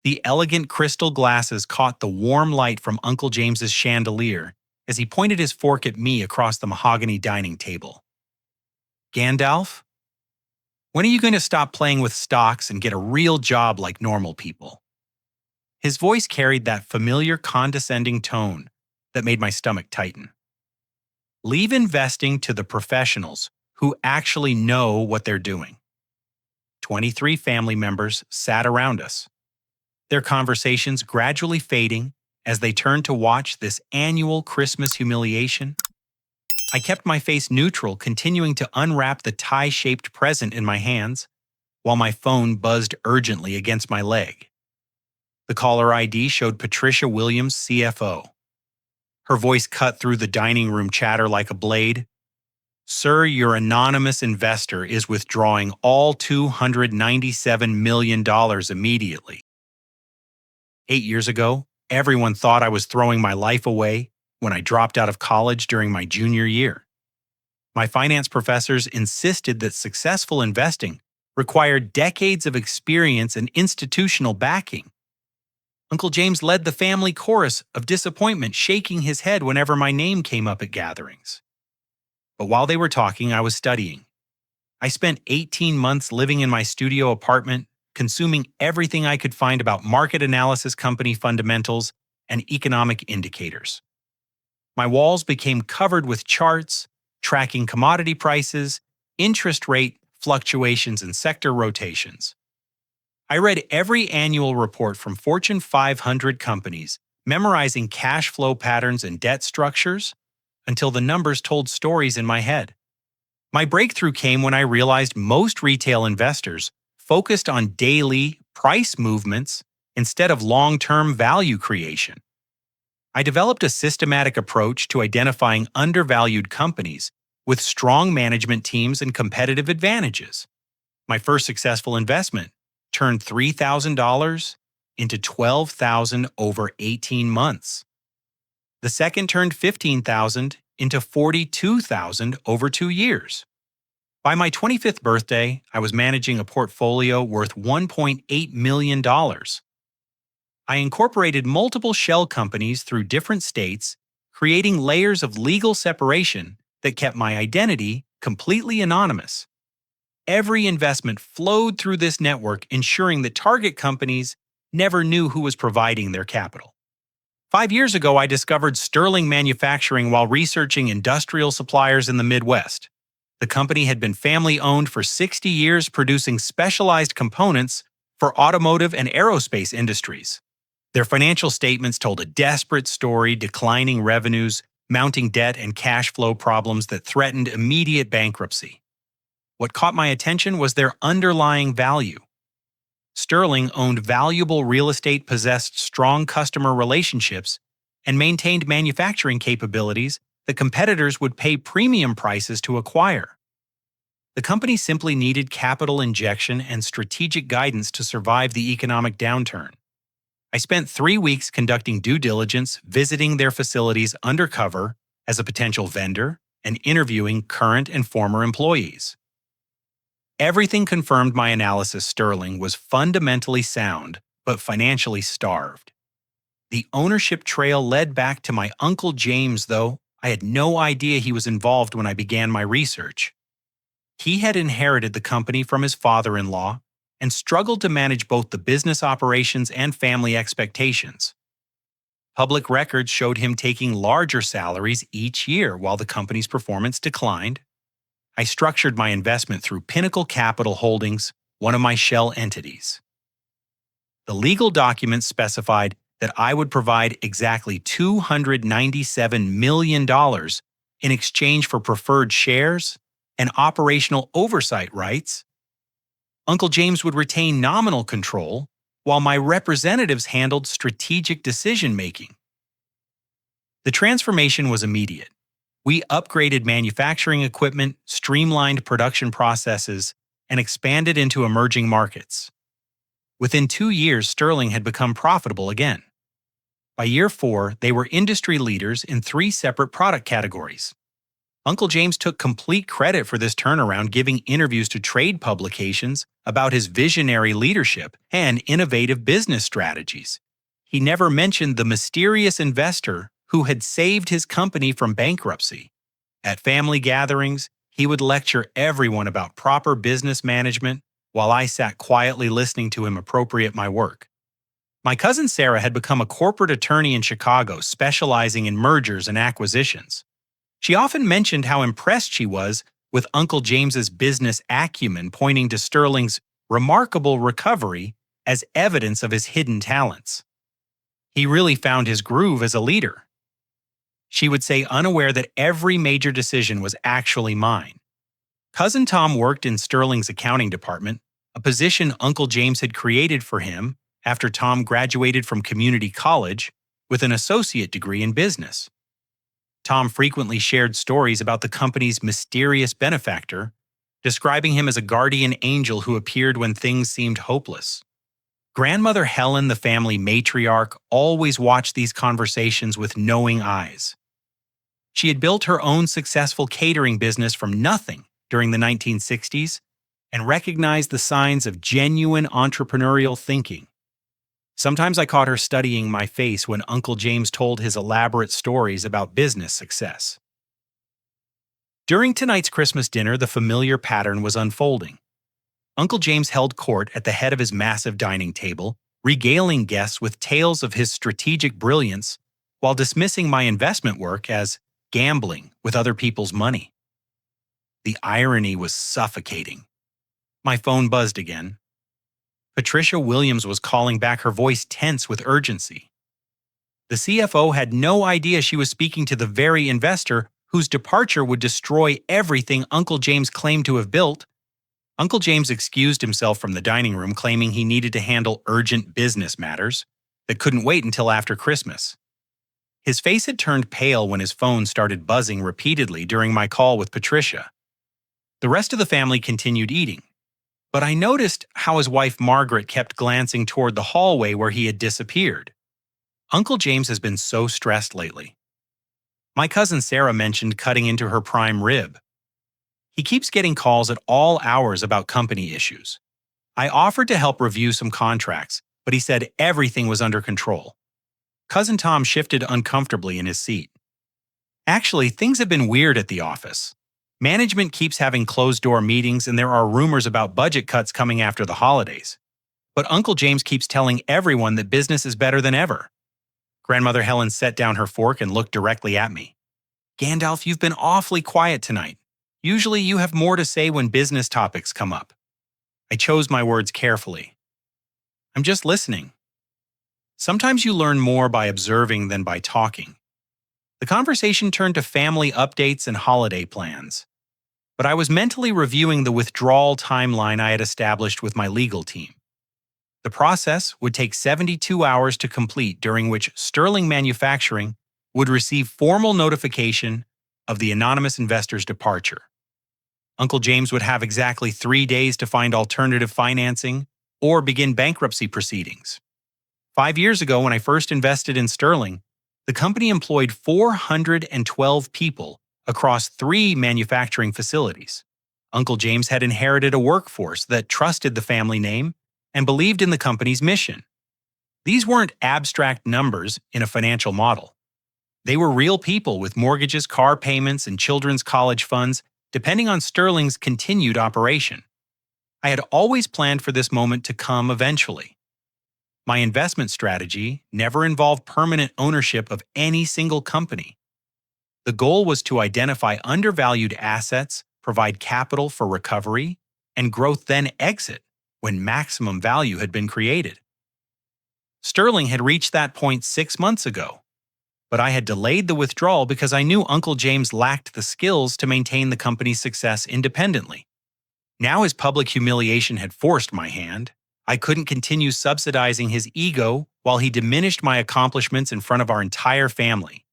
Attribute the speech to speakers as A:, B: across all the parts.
A: The elegant crystal glasses caught the warm light from Uncle James's chandelier as he pointed his fork at me across the mahogany dining table. Gandalf, when are you going to stop playing with stocks and get a real job like normal people? His voice carried that familiar condescending tone that made my stomach tighten. Leave investing to the professionals who actually know what they're doing. 23 family members sat around us, their conversations gradually fading as they turned to watch this annual Christmas humiliation. I kept my face neutral, continuing to unwrap the tie-shaped present in my hands, while my phone buzzed urgently against my leg. The caller ID showed Patricia Williams, CFO. Her voice cut through the dining room chatter like a blade. Sir, your anonymous investor is withdrawing all $297 million immediately. 8 years ago, everyone thought I was throwing my life away when I dropped out of college during my junior year. My finance professors insisted that successful investing required decades of experience and institutional backing. Uncle James led the family chorus of disappointment, shaking his head whenever my name came up at gatherings. But while they were talking, I was studying. I spent 18 months living in my studio apartment, consuming everything I could find about market analysis, company fundamentals, and economic indicators. My walls became covered with charts, tracking commodity prices, interest rate fluctuations, and sector rotations. I read every annual report from Fortune 500 companies, memorizing cash flow patterns and debt structures until the numbers told stories in my head. My breakthrough came when I realized most retail investors focused on daily price movements instead of long-term value creation. I developed a systematic approach to identifying undervalued companies with strong management teams and competitive advantages. My first successful investment turned $3,000 into $12,000 over 18 months. The second turned $15,000 into $42,000 over 2 years. By my 25th birthday, I was managing a portfolio worth $1.8 million. I incorporated multiple shell companies through different states, creating layers of legal separation that kept my identity completely anonymous. Every investment flowed through this network, ensuring that target companies never knew who was providing their capital. 5 years ago, I discovered Sterling Manufacturing while researching industrial suppliers in the Midwest. The company had been family-owned for 60 years, producing specialized components for automotive and aerospace industries. Their financial statements told a desperate story, declining revenues, mounting debt, and cash flow problems that threatened immediate bankruptcy. What caught my attention was their underlying value. Sterling owned valuable real estate, possessed strong customer relationships, and maintained manufacturing capabilities that competitors would pay premium prices to acquire. The company simply needed capital injection and strategic guidance to survive the economic downturn. I spent 3 weeks conducting due diligence, visiting their facilities undercover as a potential vendor, and interviewing current and former employees. Everything confirmed my analysis. Sterling was fundamentally sound, but financially starved. The ownership trail led back to my Uncle James, though I had no idea he was involved when I began my research. He had inherited the company from his father-in-law and struggled to manage both the business operations and family expectations. Public records showed him taking larger salaries each year while the company's performance declined. I structured my investment through Pinnacle Capital Holdings, one of my shell entities. The legal documents specified that I would provide exactly $297 million in exchange for preferred shares and operational oversight rights. Uncle James would retain nominal control, while my representatives handled strategic decision-making. The transformation was immediate. We upgraded manufacturing equipment, streamlined production processes, and expanded into emerging markets. Within 2 years, Sterling had become profitable again. By year 4, they were industry leaders in 3 separate product categories: Uncle James took complete credit for this turnaround, giving interviews to trade publications about his visionary leadership and innovative business strategies. He never mentioned the mysterious investor who had saved his company from bankruptcy. At family gatherings, he would lecture everyone about proper business management while I sat quietly listening to him appropriate my work. My cousin Sarah had become a corporate attorney in Chicago, specializing in mergers and acquisitions. She often mentioned how impressed she was with Uncle James's business acumen, pointing to Sterling's remarkable recovery as evidence of his hidden talents. He really found his groove as a leader. She would say, unaware that every major decision was actually mine. Cousin Tom worked in Sterling's accounting department, a position Uncle James had created for him after Tom graduated from community college with an associate degree in business. Tom frequently shared stories about the company's mysterious benefactor, describing him as a guardian angel who appeared when things seemed hopeless. Grandmother Helen, the family matriarch, always watched these conversations with knowing eyes. She had built her own successful catering business from nothing during the 1960s and recognized the signs of genuine entrepreneurial thinking. Sometimes I caught her studying my face when Uncle James told his elaborate stories about business success. During tonight's Christmas dinner, the familiar pattern was unfolding. Uncle James held court at the head of his massive dining table, regaling guests with tales of his strategic brilliance while dismissing my investment work as gambling with other people's money. The irony was suffocating. My phone buzzed again. Patricia Williams was calling back, her voice tense with urgency. The CFO had no idea she was speaking to the very investor whose departure would destroy everything Uncle James claimed to have built. Uncle James excused himself from the dining room, claiming he needed to handle urgent business matters that couldn't wait until after Christmas. His face had turned pale when his phone started buzzing repeatedly during my call with Patricia. The rest of the family continued eating, but I noticed how his wife Margaret kept glancing toward the hallway where he had disappeared. Uncle James has been so stressed lately. My cousin Sarah mentioned cutting into her prime rib. He keeps getting calls at all hours about company issues. I offered to help review some contracts, but he said everything was under control. Cousin Tom shifted uncomfortably in his seat. Actually, things have been weird at the office. Management keeps having closed-door meetings, and there are rumors about budget cuts coming after the holidays. But Uncle James keeps telling everyone that business is better than ever. Grandmother Helen set down her fork and looked directly at me. Gandalf, you've been awfully quiet tonight. Usually you have more to say when business topics come up. I chose my words carefully. I'm just listening. Sometimes you learn more by observing than by talking. The conversation turned to family updates and holiday plans. But I was mentally reviewing the withdrawal timeline I had established with my legal team. The process would take 72 hours to complete, during which Sterling Manufacturing would receive formal notification of the anonymous investor's departure. Uncle James would have exactly 3 days to find alternative financing or begin bankruptcy proceedings. 5 years ago, when I first invested in Sterling, the company employed 412 people across 3 manufacturing facilities. Uncle James had inherited a workforce that trusted the family name and believed in the company's mission. These weren't abstract numbers in a financial model. They were real people with mortgages, car payments, and children's college funds, depending on Sterling's continued operation. I had always planned for this moment to come eventually. My investment strategy never involved permanent ownership of any single company. The goal was to identify undervalued assets, provide capital for recovery, and growth, then exit when maximum value had been created. Sterling had reached that point 6 months ago, but I had delayed the withdrawal because I knew Uncle James lacked the skills to maintain the company's success independently. Now his public humiliation had forced my hand. I couldn't continue subsidizing his ego while he diminished my accomplishments in front of our entire family.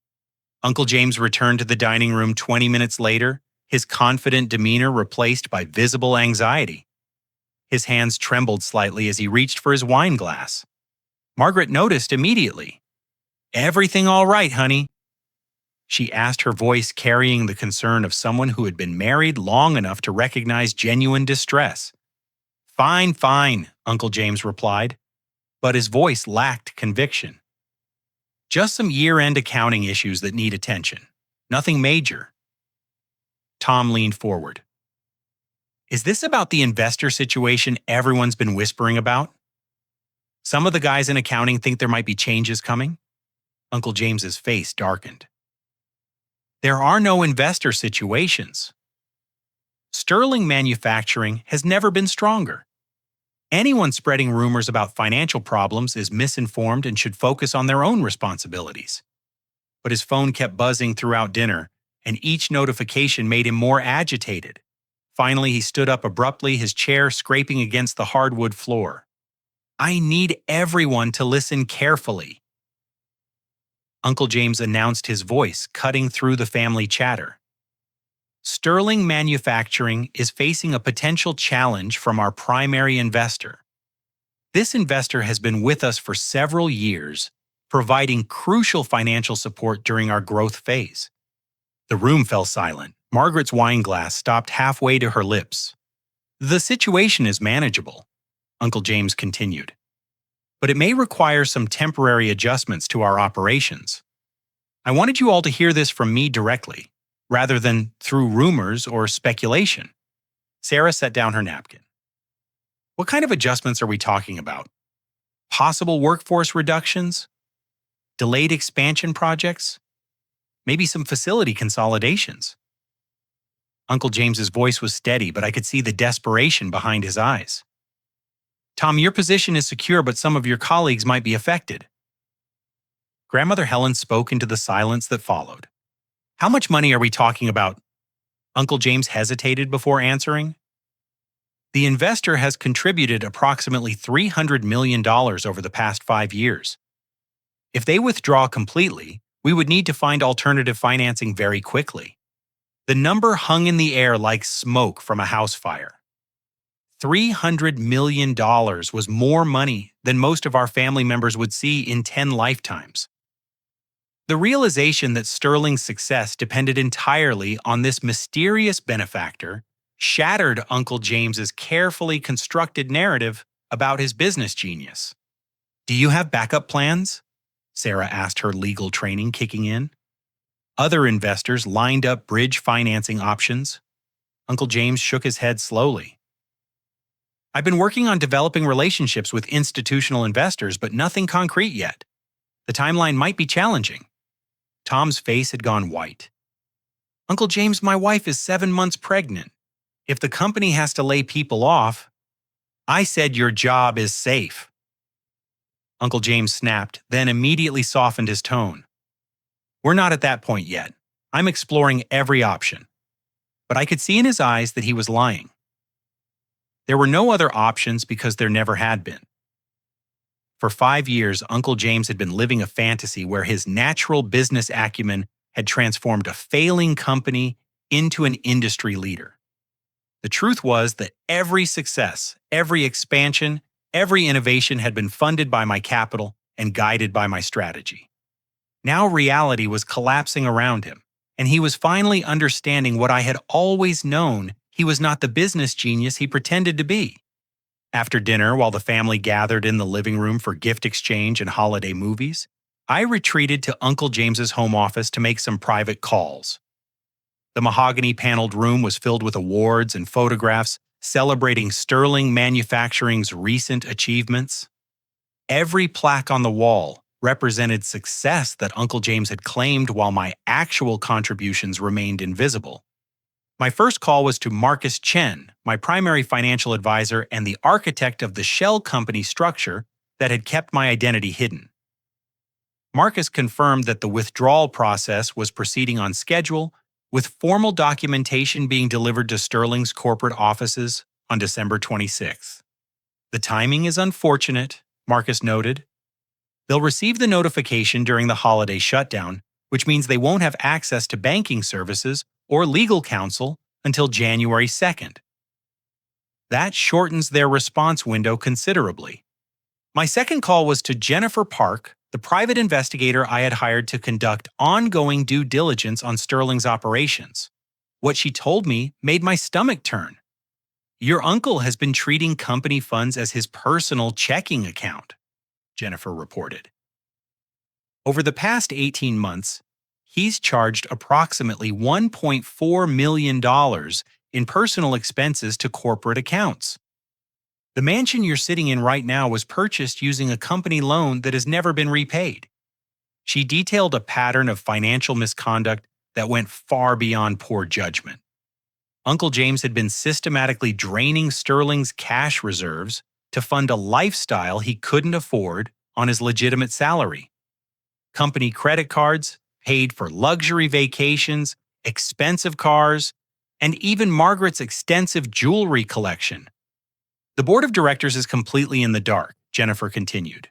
A: Uncle James returned to the dining room 20 minutes later, his confident demeanor replaced by visible anxiety. His hands trembled slightly as he reached for his wine glass. Margaret noticed immediately. "Everything all right, honey?" she asked, her voice carrying the concern of someone who had been married long enough to recognize genuine distress. Fine, fine, Uncle James replied, but his voice lacked conviction. Just some year-end accounting issues that need attention. Nothing major. Tom leaned forward. Is this about the investor situation everyone's been whispering about? Some of the guys in accounting think there might be changes coming. Uncle James's face darkened. There are no investor situations. Sterling Manufacturing has never been stronger. Anyone spreading rumors about financial problems is misinformed and should focus on their own responsibilities. But his phone kept buzzing throughout dinner, and each notification made him more agitated. Finally, he stood up abruptly, his chair scraping against the hardwood floor. I need everyone to listen carefully. Uncle James announced, his voice cutting through the family chatter. Sterling Manufacturing is facing a potential challenge from our primary investor. This investor has been with us for several years, providing crucial financial support during our growth phase. The room fell silent. Margaret's wine glass stopped halfway to her lips. The situation is manageable, Uncle James continued, but it may require some temporary adjustments to our operations. I wanted you all to hear this from me directly, rather than through rumors or speculation. Sarah set down her napkin. What kind of adjustments are we talking about? Possible workforce reductions? Delayed expansion projects? Maybe some facility consolidations? Uncle James's voice was steady, but I could see the desperation behind his eyes. Tom, your position is secure, but some of your colleagues might be affected. Grandmother Helen spoke into the silence that followed. How much money are we talking about? Uncle James hesitated before answering. The investor has contributed approximately $300 million over the past 5 years. If they withdraw completely, we would need to find alternative financing very quickly. The number hung in the air like smoke from a house fire. $300 million was more money than most of our family members would see in 10 lifetimes. The realization that Sterling's success depended entirely on this mysterious benefactor shattered Uncle James's carefully constructed narrative about his business genius. Do you have backup plans? Sarah asked, her legal training kicking in. Other investors lined up bridge financing options. Uncle James shook his head slowly. I've been working on developing relationships with institutional investors, but nothing concrete yet. The timeline might be challenging. Tom's face had gone white. Uncle James, my wife is 7 months pregnant. If the company has to lay people off, I said your job is safe. Uncle James snapped, then immediately softened his tone. We're not at that point yet. I'm exploring every option. But I could see in his eyes that he was lying. There were no other options because there never had been. For 5 years, Uncle James had been living a fantasy where his natural business acumen had transformed a failing company into an industry leader. The truth was that every success, every expansion, every innovation had been funded by my capital and guided by my strategy. Now reality was collapsing around him, and he was finally understanding what I had always known: he was not the business genius he pretended to be. After dinner, while the family gathered in the living room for gift exchange and holiday movies, I retreated to Uncle James's home office to make some private calls. The mahogany-paneled room was filled with awards and photographs celebrating Sterling Manufacturing's recent achievements. Every plaque on the wall represented success that Uncle James had claimed, while my actual contributions remained invisible. My first call was to Marcus Chen, my primary financial advisor and the architect of the shell company structure that had kept my identity hidden. Marcus confirmed that the withdrawal process was proceeding on schedule, with formal documentation being delivered to Sterling's corporate offices on December 26th. The timing is unfortunate, Marcus noted. They'll receive the notification during the holiday shutdown, which means they won't have access to banking services or legal counsel until January 2nd. That shortens their response window considerably. My second call was to Jennifer Park, the private investigator I had hired to conduct ongoing due diligence on Sterling's operations. What she told me made my stomach turn. Your uncle has been treating company funds as his personal checking account, Jennifer reported. Over the past 18 months, he's charged approximately $1.4 million in personal expenses to corporate accounts. The mansion you're sitting in right now was purchased using a company loan that has never been repaid. She detailed a pattern of financial misconduct that went far beyond poor judgment. Uncle James had been systematically draining Sterling's cash reserves to fund a lifestyle he couldn't afford on his legitimate salary. Company credit cards paid for luxury vacations, expensive cars, and even Margaret's extensive jewelry collection. The board of directors is completely in the dark, Jennifer continued.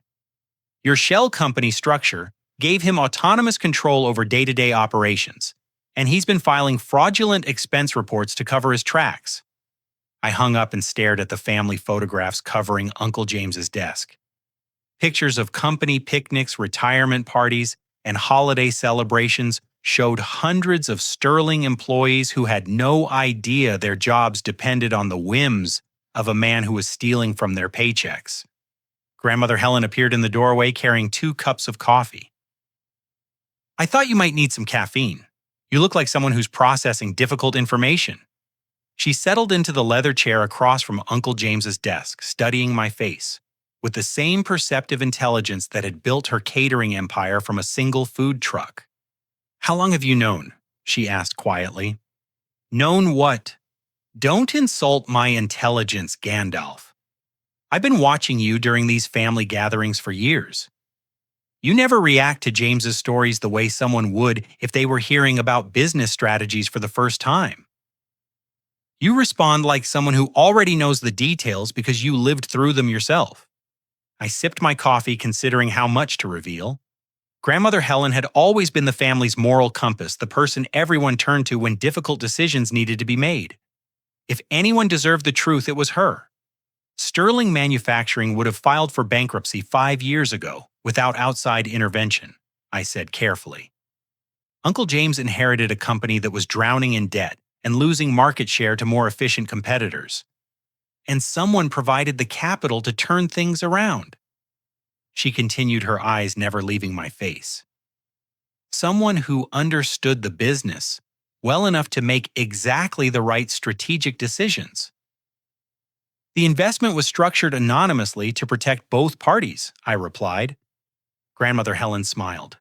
A: Your shell company structure gave him autonomous control over day-to-day operations, and he's been filing fraudulent expense reports to cover his tracks. I hung up and stared at the family photographs covering Uncle James's desk. Pictures of company picnics, retirement parties, and holiday celebrations showed hundreds of Sterling employees who had no idea their jobs depended on the whims of a man who was stealing from their paychecks. Grandmother Helen appeared in the doorway carrying 2 cups of coffee. I thought you might need some caffeine. You look like someone who's processing difficult information. She settled into the leather chair across from Uncle James's desk, studying my face, with the same perceptive intelligence that had built her catering empire from a single food truck. How long have you known? She asked quietly. Known what? Don't insult my intelligence, Gandalf. I've been watching you during these family gatherings for years. You never react to James's stories the way someone would if they were hearing about business strategies for the first time. You respond like someone who already knows the details because you lived through them yourself. I sipped my coffee, considering how much to reveal. Grandmother Helen had always been the family's moral compass, the person everyone turned to when difficult decisions needed to be made. If anyone deserved the truth, it was her. Sterling Manufacturing would have filed for bankruptcy 5 years ago without outside intervention, I said carefully. Uncle James inherited a company that was drowning in debt and losing market share to more efficient competitors. And someone provided the capital to turn things around. She continued, her eyes never leaving my face. Someone who understood the business well enough to make exactly the right strategic decisions. The investment was structured anonymously to protect both parties, I replied. Grandmother Helen smiled.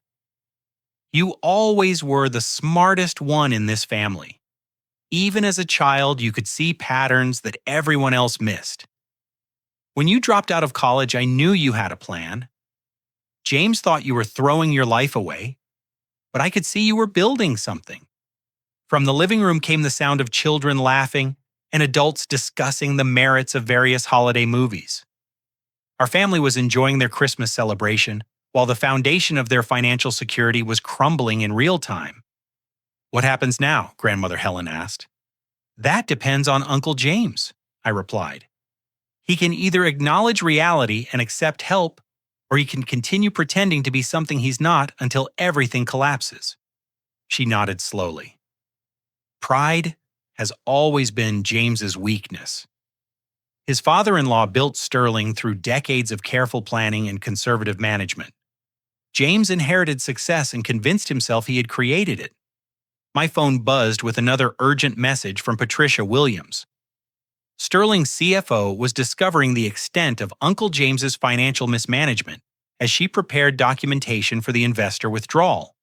A: You always were the smartest one in this family. Even as a child, you could see patterns that everyone else missed. When you dropped out of college, I knew you had a plan. James thought you were throwing your life away, but I could see you were building something. From the living room came the sound of children laughing and adults discussing the merits of various holiday movies. Our family was enjoying their Christmas celebration, while the foundation of their financial security was crumbling in real time. What happens now? Grandmother Helen asked. That depends on Uncle James, I replied. He can either acknowledge reality and accept help, or he can continue pretending to be something he's not until everything collapses. She nodded slowly. Pride has always been James's weakness. His father-in-law built Sterling through decades of careful planning and conservative management. James inherited success and convinced himself he had created it. My phone buzzed with another urgent message from Patricia Williams. Sterling's CFO was discovering the extent of Uncle James's financial mismanagement as she prepared documentation for the investor withdrawal.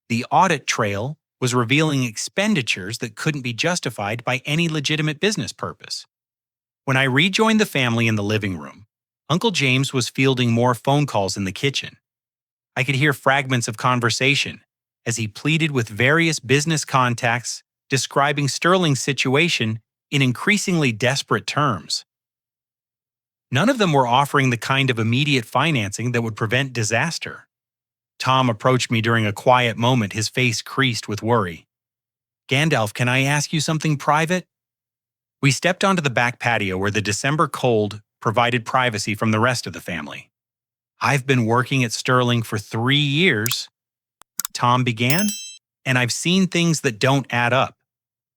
A: The audit trail was revealing expenditures that couldn't be justified by any legitimate business purpose. When I rejoined the family in the living room, Uncle James was fielding more phone calls in the kitchen. I could hear fragments of conversation as he pleaded with various business contacts, describing Sterling's situation in increasingly desperate terms. None of them were offering the kind of immediate financing that would prevent disaster. Tom approached me during a quiet moment, his face creased with worry. Gandalf, can I ask you something private? We stepped onto the back patio where the December cold provided privacy from the rest of the family. I've been working at Sterling for 3 years, Tom began, and I've seen things that don't add up.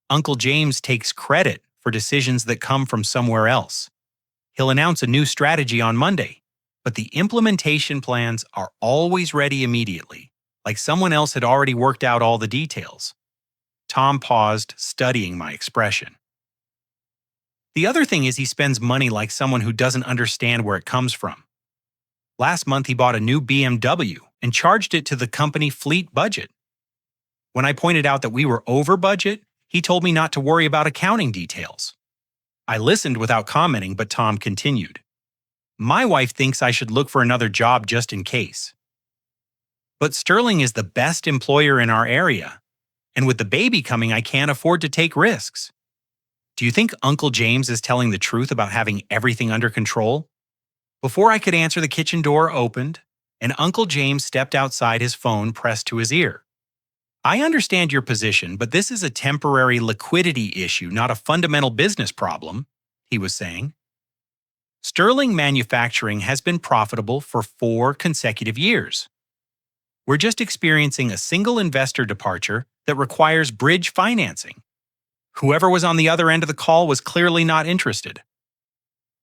A: Uncle James takes credit for decisions that come from somewhere else. He'll announce a new strategy on Monday, but the implementation plans are always ready immediately, like someone else had already worked out all the details. Tom paused, studying my expression. The other thing is he spends money like someone who doesn't understand where it comes from. Last month he bought a new BMW and charged it to the company fleet budget. When I pointed out that we were over budget, he told me not to worry about accounting details. I listened without commenting, but Tom continued. My wife thinks I should look for another job just in case. But Sterling is the best employer in our area, and with the baby coming, I can't afford to take risks. Do you think Uncle James is telling the truth about having everything under control? Before I could answer, the kitchen door opened, and Uncle James stepped outside, his phone pressed to his ear. I understand your position, but this is a temporary liquidity issue, not a fundamental business problem, he was saying. Sterling Manufacturing has been profitable for 4 consecutive years. We're just experiencing a single investor departure that requires bridge financing. Whoever was on the other end of the call was clearly not interested.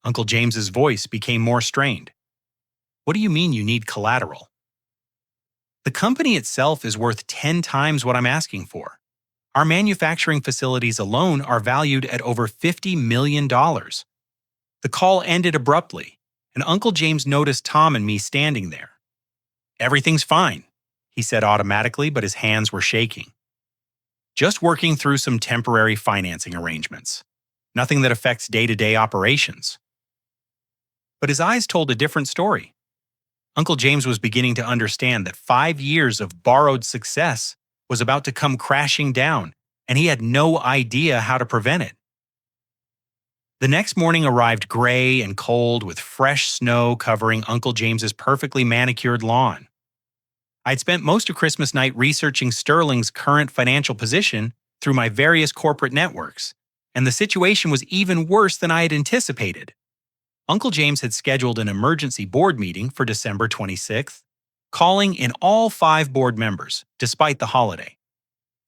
A: Uncle James's voice became more strained. What do you mean you need collateral? The company itself is worth 10 times what I'm asking for. Our manufacturing facilities alone are valued at over $50 million. The call ended abruptly, and Uncle James noticed Tom and me standing there. Everything's fine, he said automatically, but his hands were shaking. Just working through some temporary financing arrangements. Nothing that affects day-to-day operations. But his eyes told a different story. Uncle James was beginning to understand that 5 years of borrowed success was about to come crashing down, and he had no idea how to prevent it. The next morning arrived gray and cold, with fresh snow covering Uncle James's perfectly manicured lawn. I'd spent most of Christmas night researching Sterling's current financial position through my various corporate networks, and the situation was even worse than I had anticipated. Uncle James had scheduled an emergency board meeting for December 26th, calling in all 5 board members, despite the holiday.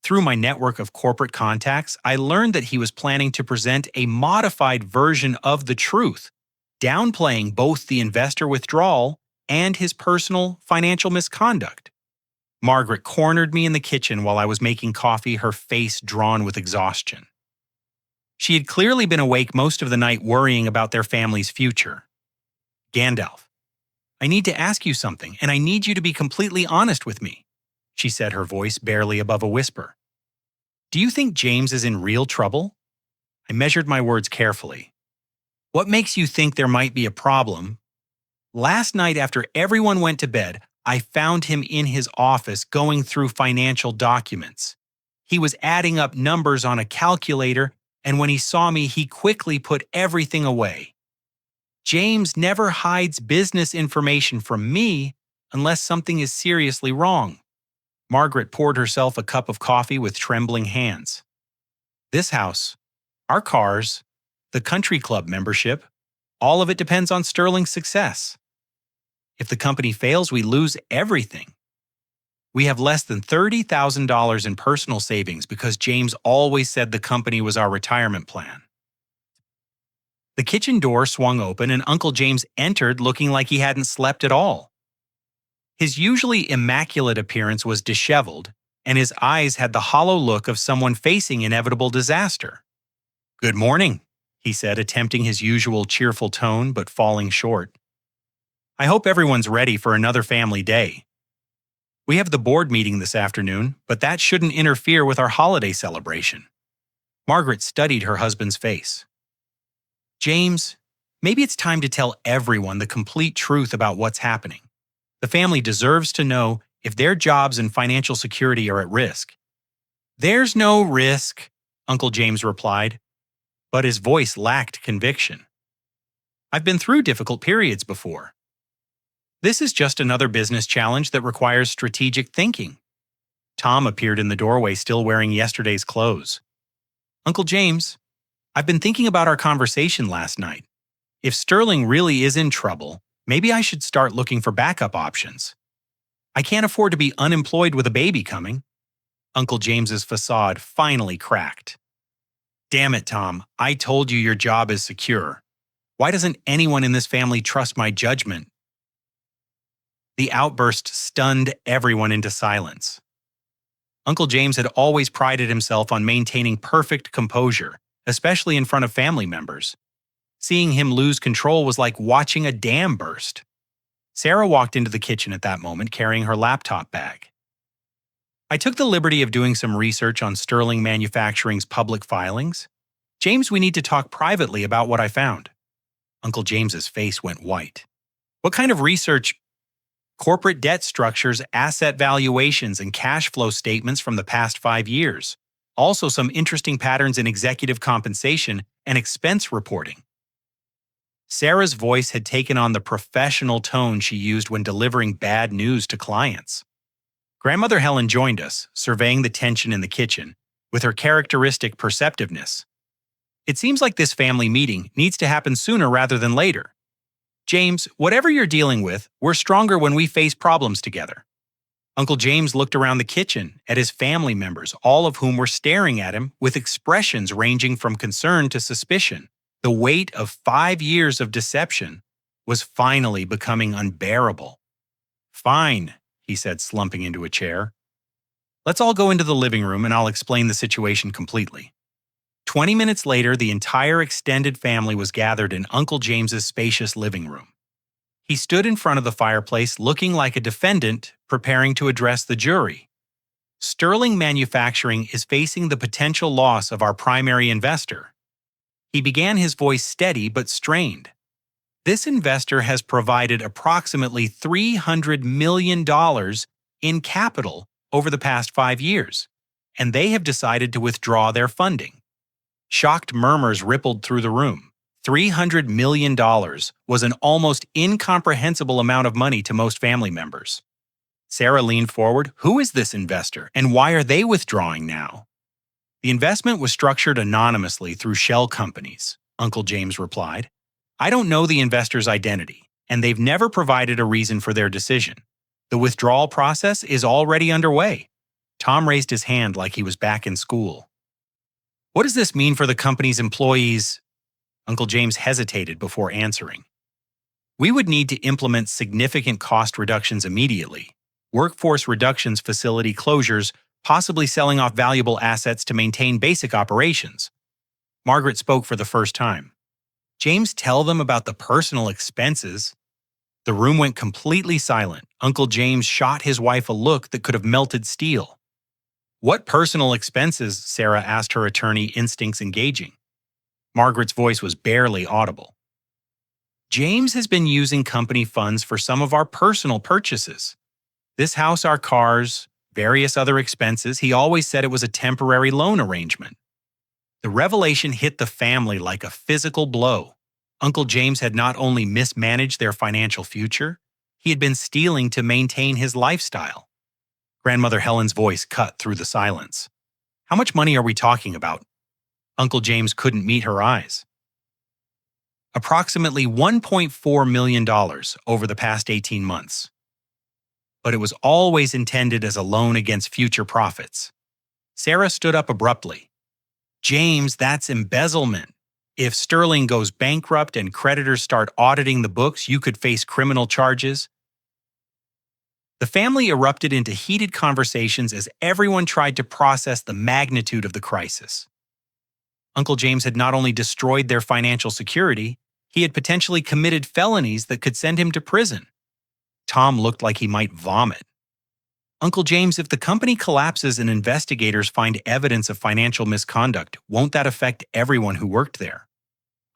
A: Through my network of corporate contacts, I learned that he was planning to present a modified version of the truth, downplaying both the investor withdrawal and his personal financial misconduct. Margaret cornered me in the kitchen while I was making coffee, her face drawn with exhaustion. She had clearly been awake most of the night worrying about their family's future. Gandalf, I need to ask you something, and I need you to be completely honest with me, she said, her voice barely above a whisper. Do you think James is in real trouble? I measured my words carefully. What makes you think there might be a problem? Last night, after everyone went to bed, I found him in his office going through financial documents. He was adding up numbers on a calculator, and when he saw me, he quickly put everything away. James never hides business information from me unless something is seriously wrong. Margaret poured herself a cup of coffee with trembling hands. This house, our cars, the country club membership, all of it depends on Sterling's success. If the company fails, we lose everything. We have less than $30,000 in personal savings because James always said the company was our retirement plan. The kitchen door swung open and Uncle James entered looking like he hadn't slept at all. His usually immaculate appearance was disheveled, and his eyes had the hollow look of someone facing inevitable disaster. Good morning, he said, attempting his usual cheerful tone but falling short. I hope everyone's ready for another family day. We have the board meeting this afternoon, but that shouldn't interfere with our holiday celebration. Margaret studied her husband's face. James, maybe it's time to tell everyone the complete truth about what's happening. The family deserves to know if their jobs and financial security are at risk. There's no risk, Uncle James replied, but his voice lacked conviction. I've been through difficult periods before. This is just another business challenge that requires strategic thinking. Tom appeared in the doorway, still wearing yesterday's clothes. Uncle James, I've been thinking about our conversation last night. If Sterling really is in trouble, Maybe I should start looking for backup options. I can't afford to be unemployed with a baby coming. Uncle James's facade finally cracked. Damn it, Tom. I told you your job is secure. Why doesn't anyone in this family trust my judgment? The outburst stunned everyone into silence. Uncle James had always prided himself on maintaining perfect composure, especially in front of family members. Seeing him lose control was like watching a dam burst. Sarah walked into the kitchen at that moment carrying her laptop bag. I took the liberty of doing some research on Sterling Manufacturing's public filings. James, we need to talk privately about what I found. Uncle James's face went white. What kind of research? Corporate debt structures, asset valuations, and cash flow statements from the past 5 years. Also some interesting patterns in executive compensation and expense reporting. Sarah's voice had taken on the professional tone she used when delivering bad news to clients. Grandmother Helen joined us, surveying the tension in the kitchen, with her characteristic perceptiveness. It seems like this family meeting needs to happen sooner rather than later. James, whatever you're dealing with, we're stronger when we face problems together. Uncle James looked around the kitchen at his family members, all of whom were staring at him with expressions ranging from concern to suspicion. The weight of 5 years of deception was finally becoming unbearable. Fine, he said, slumping into a chair. Let's all go into the living room and I'll explain the situation completely. 20 minutes later, the entire extended family was gathered in Uncle James's spacious living room. He stood in front of the fireplace looking like a defendant preparing to address the jury. Sterling Manufacturing is facing the potential loss of our primary investor. He began, his voice steady but strained. This investor has provided approximately $300 million in capital over the past 5 years, and they have decided to withdraw their funding. Shocked murmurs rippled through the room. $300 million was an almost incomprehensible amount of money to most family members. Sarah leaned forward. Who is this investor, and why are they withdrawing now? The investment was structured anonymously through shell companies, Uncle James replied. I don't know the investor's identity, and they've never provided a reason for their decision. The withdrawal process is already underway. Tom raised his hand like he was back in school. What does this mean for the company's employees? Uncle James hesitated before answering. We would need to implement significant cost reductions immediately. Workforce reductions, facility closures, possibly selling off valuable assets to maintain basic operations. Margaret spoke for the first time. James, tell them about the personal expenses. The room went completely silent. Uncle James shot his wife a look that could have melted steel. What personal expenses? Sarah asked, her attorney instincts engaging. Margaret's voice was barely audible. James has been using company funds for some of our personal purchases. This house, our cars, various other expenses. He always said it was a temporary loan arrangement. The revelation hit the family like a physical blow. Uncle James had not only mismanaged their financial future, he had been stealing to maintain his lifestyle. Grandmother Helen's voice cut through the silence. How much money are we talking about? Uncle James couldn't meet her eyes. Approximately $1.4 million over the past 18 months. But it was always intended as a loan against future profits. Sarah stood up abruptly. James, that's embezzlement. If Sterling goes bankrupt and creditors start auditing the books, you could face criminal charges. The family erupted into heated conversations as everyone tried to process the magnitude of the crisis. Uncle James had not only destroyed their financial security, he had potentially committed felonies that could send him to prison. Tom looked like he might vomit. Uncle James, if the company collapses and investigators find evidence of financial misconduct, won't that affect everyone who worked there?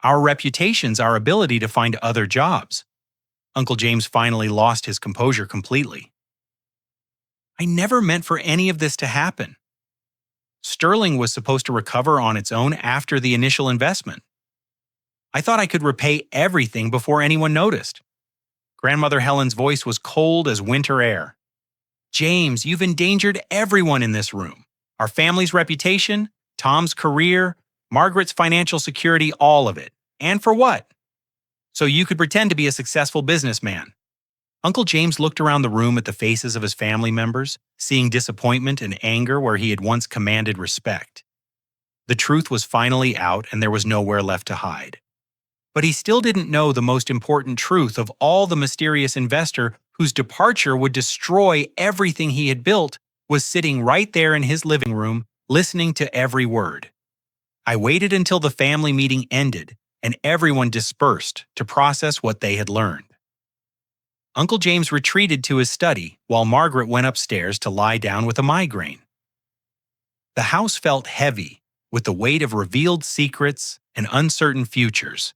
A: Our reputations, our ability to find other jobs. Uncle James finally lost his composure completely. I never meant for any of this to happen. Sterling was supposed to recover on its own after the initial investment. I thought I could repay everything before anyone noticed. Grandmother Helen's voice was cold as winter air. James, you've endangered everyone in this room. Our family's reputation, Tom's career, Margaret's financial security, all of it. And for what? so you could pretend to be a successful businessman." Uncle James looked around the room at the faces of his family members, seeing disappointment and anger where he had once commanded respect. The truth was finally out, and there was nowhere left to hide. But he still didn't know the most important truth of all. The mysterious investor whose departure would destroy everything he had built was sitting right there in his living room, listening to every word. I waited until the family meeting ended and everyone dispersed to process what they had learned. Uncle James retreated to his study while Margaret went upstairs to lie down with a migraine. The house felt heavy with the weight of revealed secrets and uncertain futures.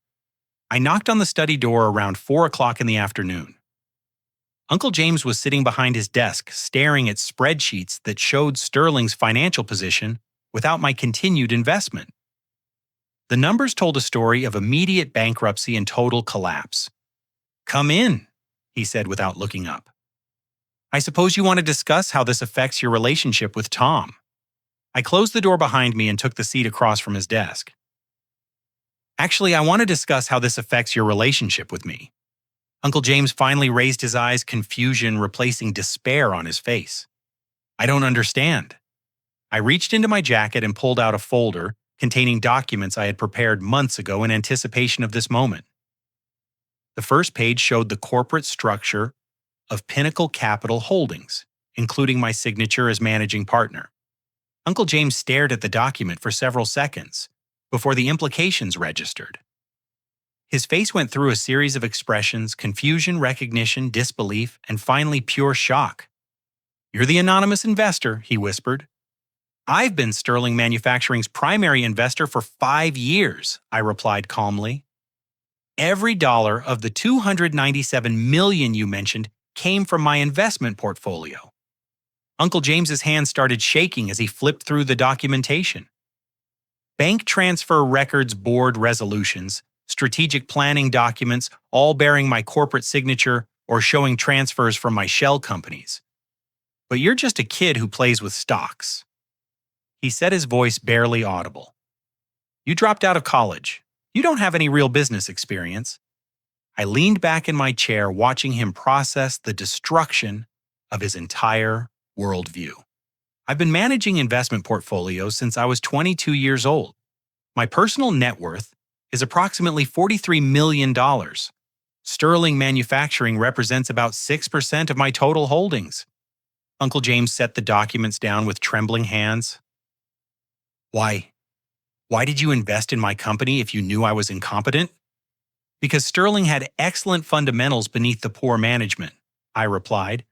A: I knocked on the study door around 4 o'clock in the afternoon. Uncle James was sitting behind his desk staring at spreadsheets that showed Sterling's financial position without my continued investment. The numbers told a story of immediate bankruptcy and total collapse. "Come in," he said without looking up. "I suppose you want to discuss how this affects your relationship with Tom." I closed the door behind me and took the seat across from his desk. "Actually, I want to discuss how this affects your relationship with me." Uncle James finally raised his eyes, confusion replacing despair on his face. "I don't understand." I reached into my jacket and pulled out a folder containing documents I had prepared months ago in anticipation of this moment. The first page showed the corporate structure of Pinnacle Capital Holdings, including my signature as managing partner. Uncle James stared at the document for several seconds before the implications registered. His face went through a series of expressions: confusion, recognition, disbelief, and finally pure shock. "You're the anonymous investor," he whispered. "I've been Sterling Manufacturing's primary investor for 5 years," I replied calmly. "Every dollar of the $297 million you mentioned came from my investment portfolio." Uncle James's hand started shaking as he flipped through the documentation. Bank transfer records, board resolutions, strategic planning documents, all bearing my corporate signature or showing transfers from my shell companies. "But you're just a kid who plays with stocks," he said, his voice barely audible. "You dropped out of college. You don't have any real business experience." I leaned back in my chair, watching him process the destruction of his entire worldview. "I've been managing investment portfolios since I was 22 years old. My personal net worth is approximately $43 million. Sterling Manufacturing represents about 6% of my total holdings." Uncle James set the documents down with trembling hands. Why did you invest in my company if you knew I was incompetent?" "Because Sterling had excellent fundamentals beneath the poor management," I replied.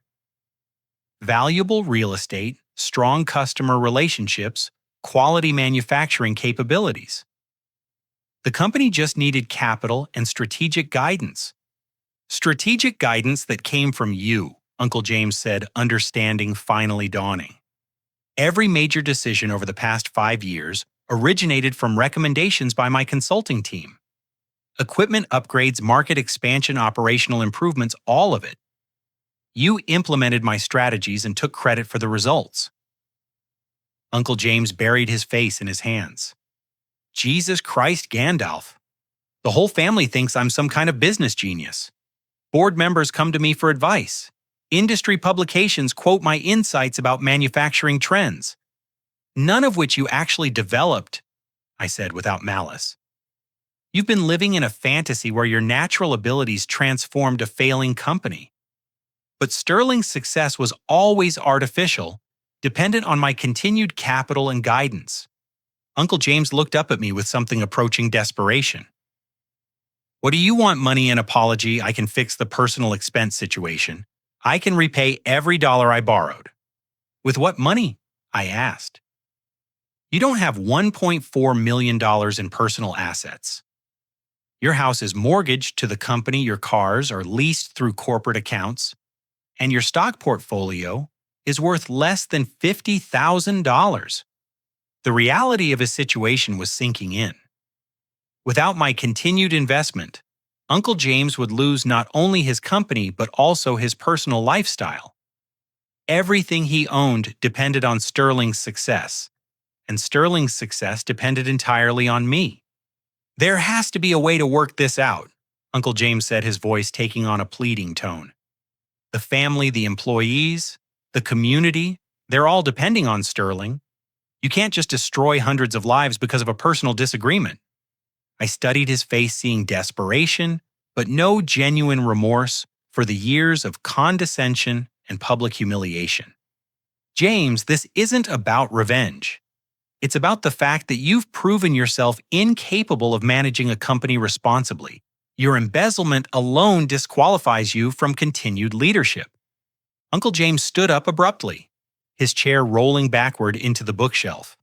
A: "Valuable real estate, strong customer relationships, quality manufacturing capabilities. The company just needed capital and strategic guidance." "Strategic guidance that came from you," Uncle James said, understanding finally dawning. "Every major decision over the past 5 years originated from recommendations by my consulting team. Equipment upgrades, market expansion, operational improvements, all of it. You implemented my strategies and took credit for the results." Uncle James buried his face in his hands. "Jesus Christ, Gandalf. The whole family thinks I'm some kind of business genius. Board members come to me for advice. Industry publications quote my insights about manufacturing trends. None of which you actually developed," I said without malice. "You've been living in a fantasy where your natural abilities transformed a failing company. But Sterling's success was always artificial, dependent on my continued capital and guidance." Uncle James looked up at me with something approaching desperation. "What do you want? Money and apology? I can fix the personal expense situation. I can repay every dollar I borrowed." "With what money?" I asked. "You don't have $1.4 million in personal assets. Your house is mortgaged to the company, your cars are leased through corporate accounts, and your stock portfolio is worth less than $50,000. The reality of his situation was sinking in. Without my continued investment, Uncle James would lose not only his company but also his personal lifestyle. Everything he owned depended on Sterling's success, and Sterling's success depended entirely on me. There has to be a way to work this out. Uncle James said, his voice taking on a pleading tone. The family, the employees, the community, they're all depending on Sterling. You can't just destroy hundreds of lives because of a personal disagreement. I studied his face, seeing desperation, but no genuine remorse for the years of condescension and public humiliation. James, this isn't about revenge. It's about the fact that you've proven yourself incapable of managing a company responsibly. Your embezzlement alone disqualifies you from continued leadership. Uncle James stood up abruptly, his chair rolling backward into the bookshelf.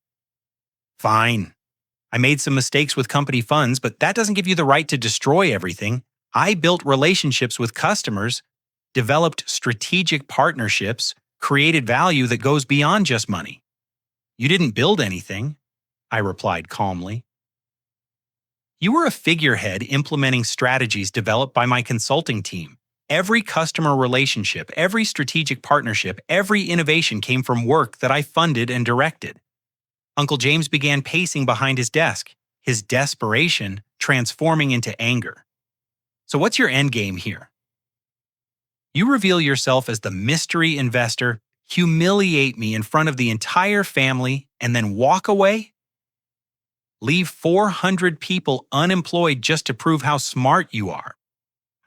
A: Fine. I made some mistakes with company funds, but that doesn't give you the right to destroy everything. I built relationships with customers, developed strategic partnerships, created value that goes beyond just money. You didn't build anything, I replied calmly. You were a figurehead implementing strategies developed by my consulting team. Every customer relationship, every strategic partnership, every innovation came from work that I funded and directed. Uncle James began pacing behind his desk, his desperation transforming into anger. So what's your end game here? You reveal yourself as the mystery investor, humiliate me in front of the entire family, and then walk away? Leave 400 people unemployed just to prove how smart you are.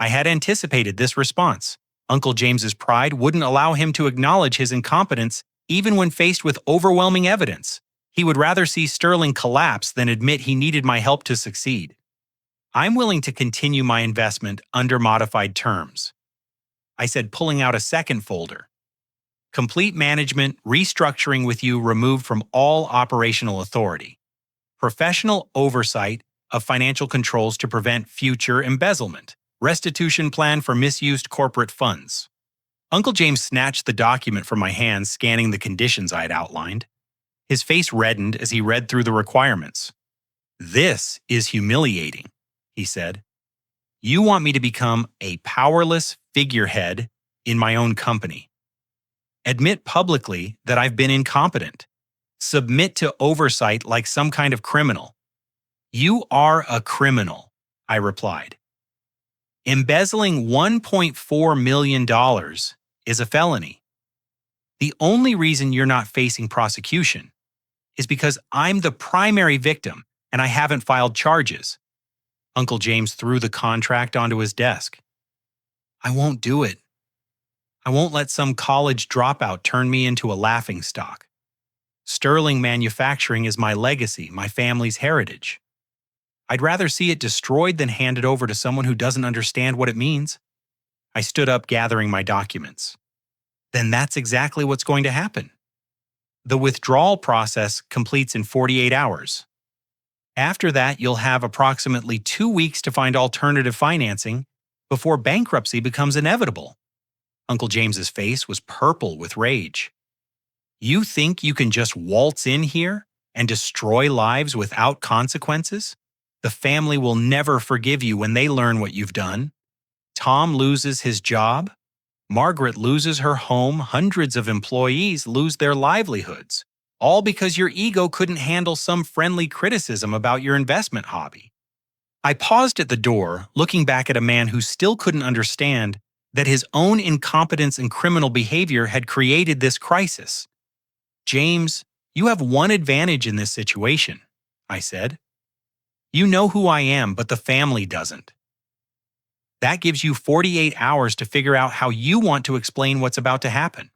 A: I had anticipated this response. Uncle James's pride wouldn't allow him to acknowledge his incompetence even when faced with overwhelming evidence. He would rather see Sterling collapse than admit he needed my help to succeed. I'm willing to continue my investment under modified terms, I said, pulling out a second folder. Complete management, restructuring with you removed from all operational authority. Professional oversight of financial controls to prevent future embezzlement. Restitution plan for misused corporate funds. Uncle James snatched the document from my hands, scanning the conditions I had outlined. His face reddened as he read through the requirements. This is humiliating, he said. You want me to become a powerless figurehead in my own company. Admit publicly that I've been incompetent. Submit to oversight like some kind of criminal. You are a criminal, I replied. Embezzling $1.4 million is a felony. The only reason you're not facing prosecution is because I'm the primary victim and I haven't filed charges. Uncle James threw the contract onto his desk. I won't do it. I won't let some college dropout turn me into a laughingstock. Sterling Manufacturing is my legacy, my family's heritage. I'd rather see it destroyed than handed over to someone who doesn't understand what it means. I stood up, gathering my documents. Then that's exactly what's going to happen. The withdrawal process completes in 48 hours. After that, you'll have approximately 2 weeks to find alternative financing before bankruptcy becomes inevitable. Uncle James's face was purple with rage. You think you can just waltz in here and destroy lives without consequences? The family will never forgive you when they learn what you've done. Tom loses his job. Margaret loses her home. Hundreds of employees lose their livelihoods, all because your ego couldn't handle some friendly criticism about your investment hobby. I paused at the door, looking back at a man who still couldn't understand that his own incompetence and criminal behavior had created this crisis. James, you have one advantage in this situation, I said. You know who I am, but the family doesn't. That gives you 48 hours to figure out how you want to explain what's about to happen.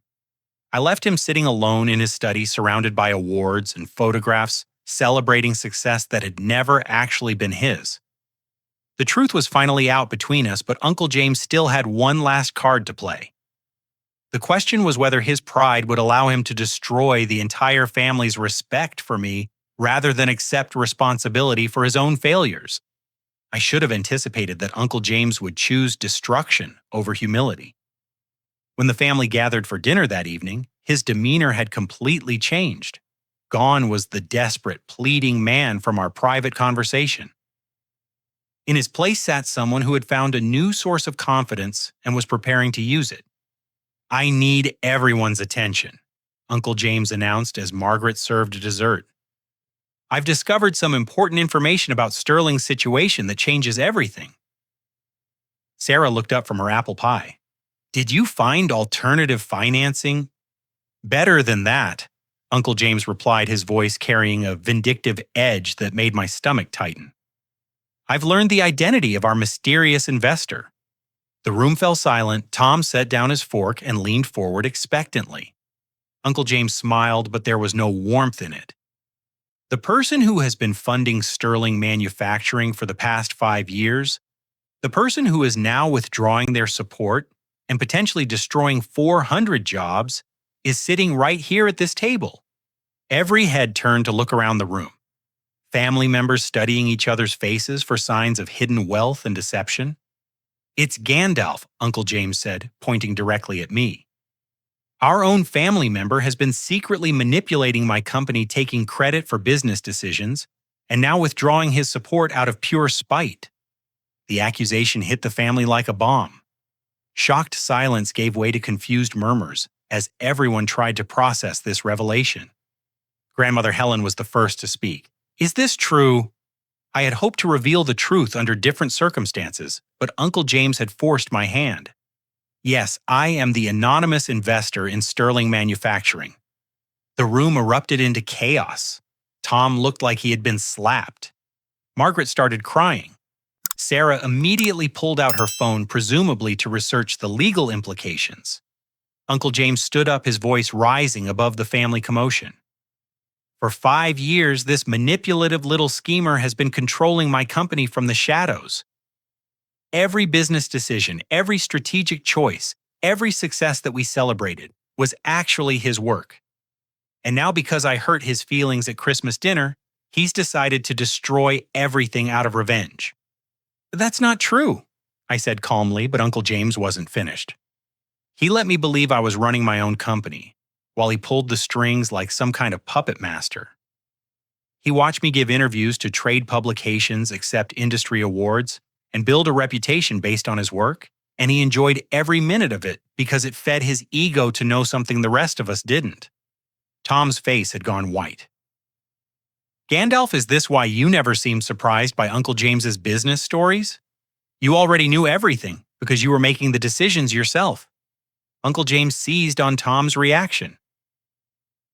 A: I left him sitting alone in his study, surrounded by awards and photographs, celebrating success that had never actually been his. The truth was finally out between us, but Uncle James still had one last card to play. The question was whether his pride would allow him to destroy the entire family's respect for me rather than accept responsibility for his own failures. I should have anticipated that Uncle James would choose destruction over humility. When the family gathered for dinner that evening, his demeanor had completely changed. Gone was the desperate, pleading man from our private conversation. In his place sat someone who had found a new source of confidence and was preparing to use it. I need everyone's attention, Uncle James announced as Margaret served a dessert. I've discovered some important information about Sterling's situation that changes everything. Sarah looked up from her apple pie. Did you find alternative financing? Better than that, Uncle James replied, his voice carrying a vindictive edge that made my stomach tighten. I've learned the identity of our mysterious investor. The room fell silent. Tom set down his fork and leaned forward expectantly. Uncle James smiled, but there was no warmth in it. The person who has been funding Sterling Manufacturing for the past 5 years, the person who is now withdrawing their support and potentially destroying 400 jobs, is sitting right here at this table. Every head turned to look around the room. Family members studying each other's faces for signs of hidden wealth and deception. It's Gandalf, Uncle James said, pointing directly at me. Our own family member has been secretly manipulating my company, taking credit for business decisions, and now withdrawing his support out of pure spite. The accusation hit the family like a bomb. Shocked silence gave way to confused murmurs as everyone tried to process this revelation. Grandmother Helen was the first to speak. Is this true? I had hoped to reveal the truth under different circumstances, but Uncle James had forced my hand. Yes, I am the anonymous investor in Sterling Manufacturing. The room erupted into chaos. Tom looked like he had been slapped. Margaret started crying. Sarah immediately pulled out her phone, presumably to research the legal implications. Uncle James stood up, his voice rising above the family commotion. For 5 years, this manipulative little schemer has been controlling my company from the shadows. Every business decision, every strategic choice, every success that we celebrated was actually his work. And now, because I hurt his feelings at Christmas dinner, he's decided to destroy everything out of revenge. That's not true, I said calmly, but Uncle James wasn't finished. He let me believe I was running my own company, while he pulled the strings like some kind of puppet master. He watched me give interviews to trade publications, accept industry awards, and build a reputation based on his work, and he enjoyed every minute of it because it fed his ego to know something the rest of us didn't. Tom's face had gone white. Gandalf, is this why you never seemed surprised by Uncle James's business stories? You already knew everything because you were making the decisions yourself. Uncle James seized on Tom's reaction.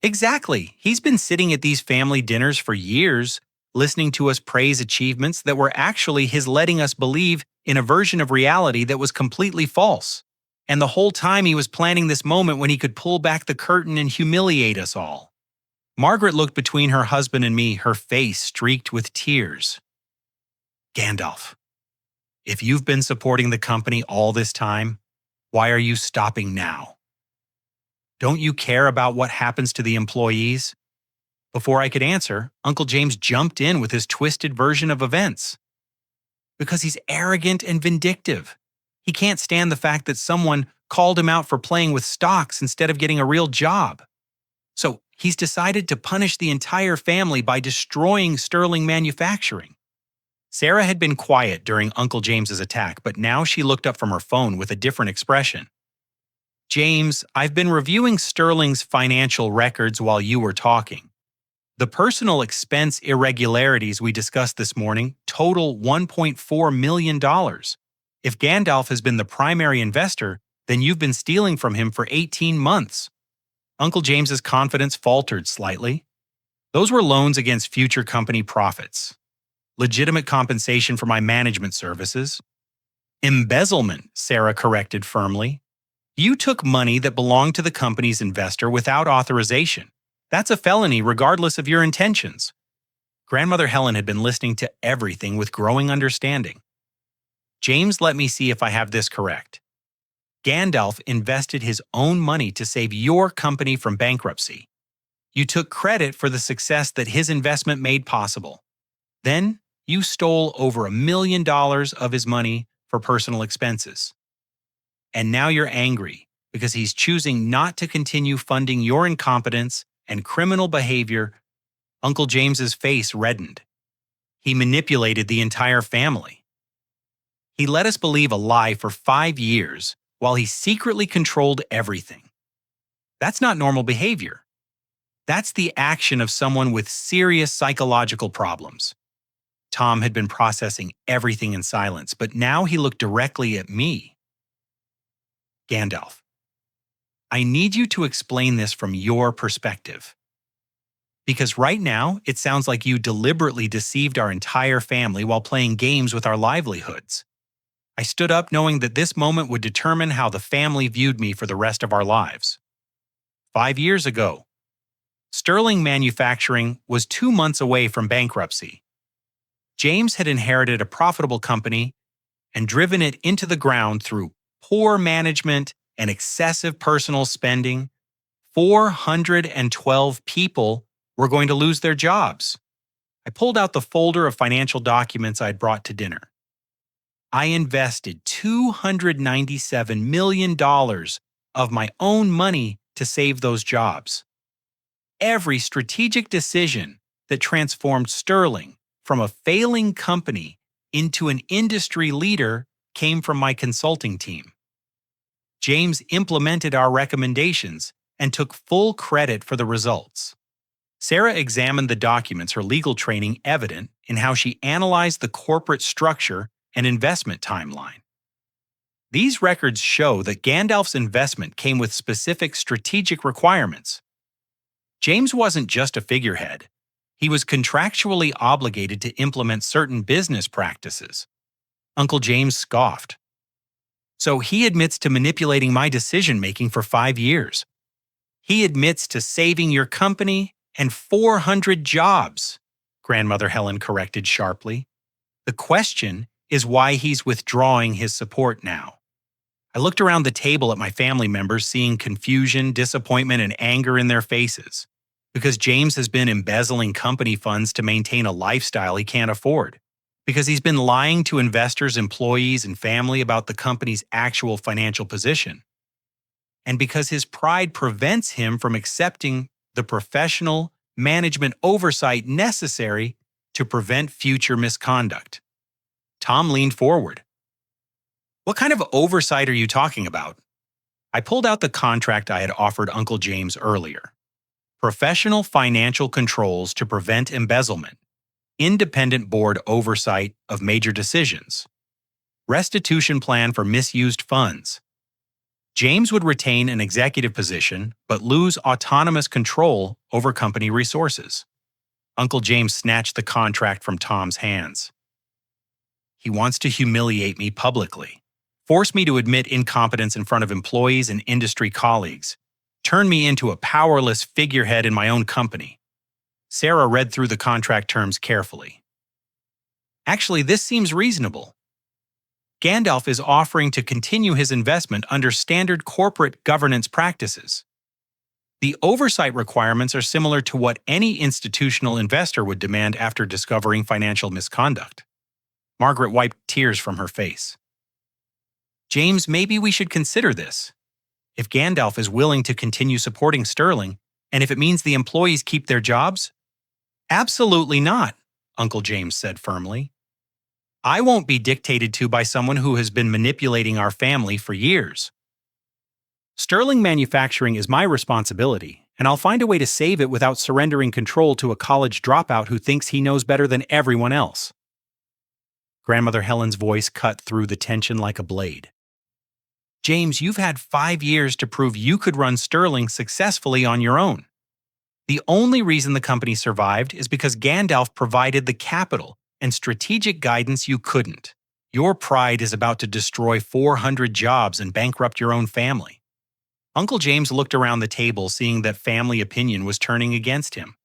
A: Exactly. He's been sitting at these family dinners for years, listening to us praise achievements that were actually his letting us believe in a version of reality that was completely false. And the whole time he was planning this moment when he could pull back the curtain and humiliate us all. Margaret looked between her husband and me, her face streaked with tears. Gandalf, if you've been supporting the company all this time, why are you stopping now? Don't you care about what happens to the employees? Before I could answer, Uncle James jumped in with his twisted version of events. Because he's arrogant and vindictive. He can't stand the fact that someone called him out for playing with stocks instead of getting a real job. So he's decided to punish the entire family by destroying Sterling Manufacturing. Sarah had been quiet during Uncle James's attack, but now she looked up from her phone with a different expression. James, I've been reviewing Sterling's financial records while you were talking. The personal expense irregularities we discussed this morning total $1.4 million. If Gandalf has been the primary investor, then you've been stealing from him for 18 months. Uncle James's confidence faltered slightly. Those were loans against future company profits. Legitimate compensation for my management services. Embezzlement, Sarah corrected firmly. You took money that belonged to the company's investor without authorization. That's a felony regardless of your intentions. Grandmother Helen had been listening to everything with growing understanding. James, let me see if I have this correct. Gandalf invested his own money to save your company from bankruptcy. You took credit for the success that his investment made possible. Then, you stole over $1 million of his money for personal expenses. And now you're angry because he's choosing not to continue funding your incompetence and criminal behavior. Uncle James's face reddened. He manipulated the entire family. He let us believe a lie for 5 years while he secretly controlled everything. That's not normal behavior. That's the action of someone with serious psychological problems. Tom had been processing everything in silence, but now he looked directly at me. Gandalf, I need you to explain this from your perspective. Because right now, it sounds like you deliberately deceived our entire family while playing games with our livelihoods. I stood up knowing that this moment would determine how the family viewed me for the rest of our lives. 5 years ago, Sterling Manufacturing was 2 months away from bankruptcy. James had inherited a profitable company and driven it into the ground through poor management and excessive personal spending. 412 people were going to lose their jobs. I pulled out the folder of financial documents I'd brought to dinner. I invested $297 million of my own money to save those jobs. Every strategic decision that transformed Sterling from a failing company into an industry leader came from my consulting team. James implemented our recommendations and took full credit for the results. Sarah examined the documents, her legal training evident in how she analyzed the corporate structure and investment timeline. These records show that Gandalf's investment came with specific strategic requirements. James wasn't just a figurehead. He was contractually obligated to implement certain business practices. Uncle James scoffed. So he admits to manipulating my decision-making for 5 years. He admits to saving your company and 400 jobs, Grandmother Helen corrected sharply. The question is why he's withdrawing his support now. I looked around the table at my family members, seeing confusion, disappointment, and anger in their faces. Because James has been embezzling company funds to maintain a lifestyle he can't afford. Because he's been lying to investors, employees, and family about the company's actual financial position. And because his pride prevents him from accepting the professional management oversight necessary to prevent future misconduct. Tom leaned forward. What kind of oversight are you talking about? I pulled out the contract I had offered Uncle James earlier. Professional financial controls to prevent embezzlement. Independent board oversight of major decisions. Restitution plan for misused funds. James would retain an executive position but lose autonomous control over company resources. Uncle James snatched the contract from Tom's hands. He wants to humiliate me publicly, force me to admit incompetence in front of employees and industry colleagues, turn me into a powerless figurehead in my own company. Sarah read through the contract terms carefully. Actually, this seems reasonable. Gandalf is offering to continue his investment under standard corporate governance practices. The oversight requirements are similar to what any institutional investor would demand after discovering financial misconduct. Margaret wiped tears from her face. James, maybe we should consider this. If Gandalf is willing to continue supporting Sterling, and if it means the employees keep their jobs? Absolutely not, Uncle James said firmly. I won't be dictated to by someone who has been manipulating our family for years. Sterling Manufacturing is my responsibility, and I'll find a way to save it without surrendering control to a college dropout who thinks he knows better than everyone else. Grandmother Helen's voice cut through the tension like a blade. James, you've had 5 years to prove you could run Sterling successfully on your own. The only reason the company survived is because Gandalf provided the capital and strategic guidance you couldn't. Your pride is about to destroy 400 jobs and bankrupt your own family. Uncle James looked around the table, seeing that family opinion was turning against him.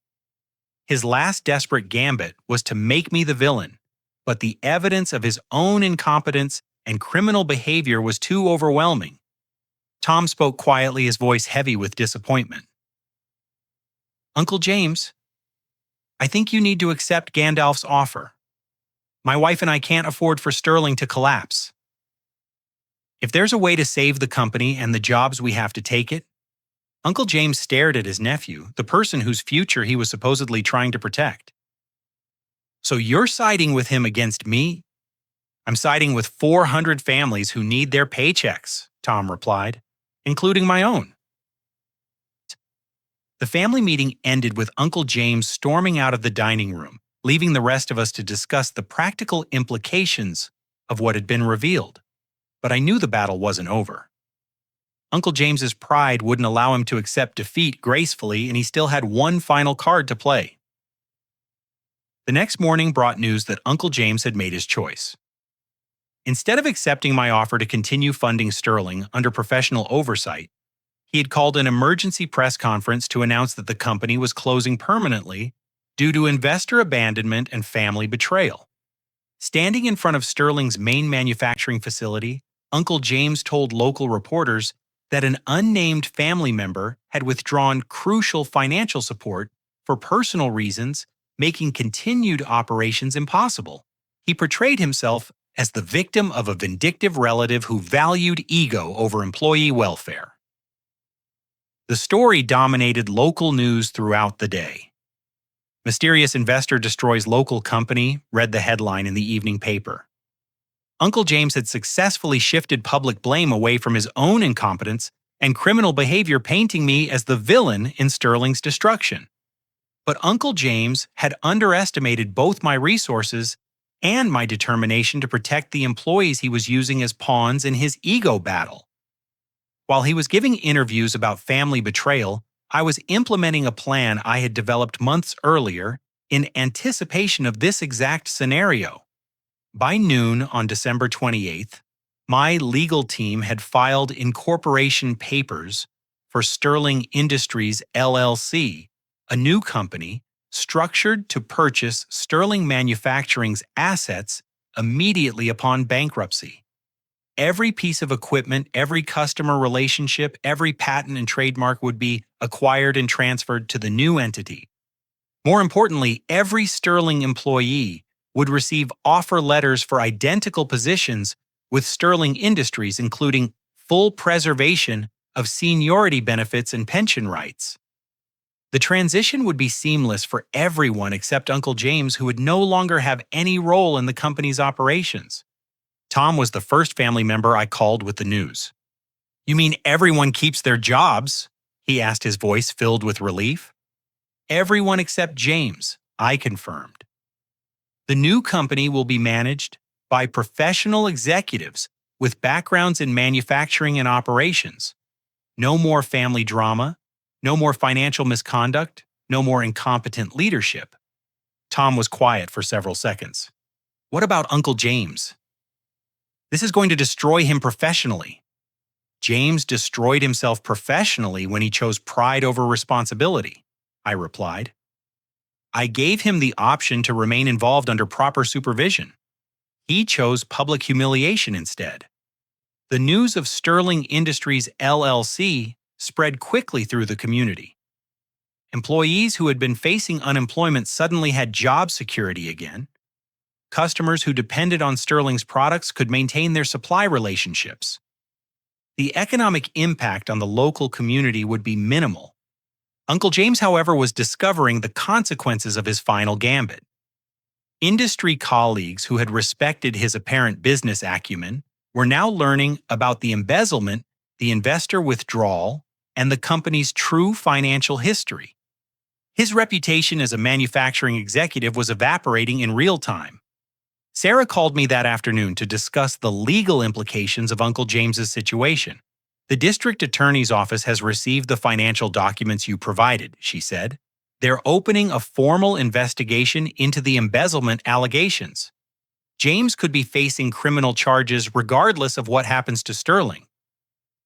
A: His last desperate gambit was to make me the villain, but the evidence of his own incompetence and criminal behavior was too overwhelming. Tom spoke quietly, his voice heavy with disappointment. Uncle James, I think you need to accept Gandalf's offer. My wife and I can't afford for Sterling to collapse. If there's a way to save the company and the jobs, we have to take it. Uncle James stared at his nephew, the person whose future he was supposedly trying to protect. So you're siding with him against me? I'm siding with 400 families who need their paychecks, Tom replied, including my own. The family meeting ended with Uncle James storming out of the dining room, leaving the rest of us to discuss the practical implications of what had been revealed. But I knew the battle wasn't over. Uncle James's pride wouldn't allow him to accept defeat gracefully, and he still had one final card to play. The next morning brought news that Uncle James had made his choice. Instead of accepting my offer to continue funding Sterling under professional oversight, he had called an emergency press conference to announce that the company was closing permanently due to investor abandonment and family betrayal. Standing in front of Sterling's main manufacturing facility, Uncle James told local reporters that an unnamed family member had withdrawn crucial financial support for personal reasons, making continued operations impossible. He portrayed himself as the victim of a vindictive relative who valued ego over employee welfare. The story dominated local news throughout the day. Mysterious investor destroys local company, read the headline in the evening paper. Uncle James had successfully shifted public blame away from his own incompetence and criminal behavior, painting me as the villain in Sterling's destruction. But Uncle James had underestimated both my resources and my determination to protect the employees he was using as pawns in his ego battle. While he was giving interviews about family betrayal, I was implementing a plan I had developed months earlier in anticipation of this exact scenario. By noon on December 28th, my legal team had filed incorporation papers for Sterling Industries LLC, a new company structured to purchase Sterling Manufacturing's assets immediately upon bankruptcy. Every piece of equipment, every customer relationship, every patent and trademark would be acquired and transferred to the new entity. More importantly, every Sterling employee would receive offer letters for identical positions with Sterling Industries, including full preservation of seniority benefits and pension rights. The transition would be seamless for everyone except Uncle James, who would no longer have any role in the company's operations. Tom was the first family member I called with the news. "You mean everyone keeps their jobs?" he asked, his voice filled with relief. "Everyone except James," I confirmed. "The new company will be managed by professional executives with backgrounds in manufacturing and operations. No more family drama, no more financial misconduct, no more incompetent leadership." Tom was quiet for several seconds. "What about Uncle James?" "This is going to destroy him professionally." "James destroyed himself professionally when he chose pride over responsibility," I replied. "I gave him the option to remain involved under proper supervision. He chose public humiliation instead." The news of Sterling Industries LLC spread quickly through the community. Employees who had been facing unemployment suddenly had job security again. Customers who depended on Sterling's products could maintain their supply relationships. The economic impact on the local community would be minimal. Uncle James, however, was discovering the consequences of his final gambit. Industry colleagues who had respected his apparent business acumen were now learning about the embezzlement, the investor withdrawal, and the company's true financial history. His reputation as a manufacturing executive was evaporating in real time. Sarah called me that afternoon to discuss the legal implications of Uncle James's situation. "The district attorney's office has received the financial documents you provided," she said. "They're opening a formal investigation into the embezzlement allegations. James could be facing criminal charges regardless of what happens to Sterling."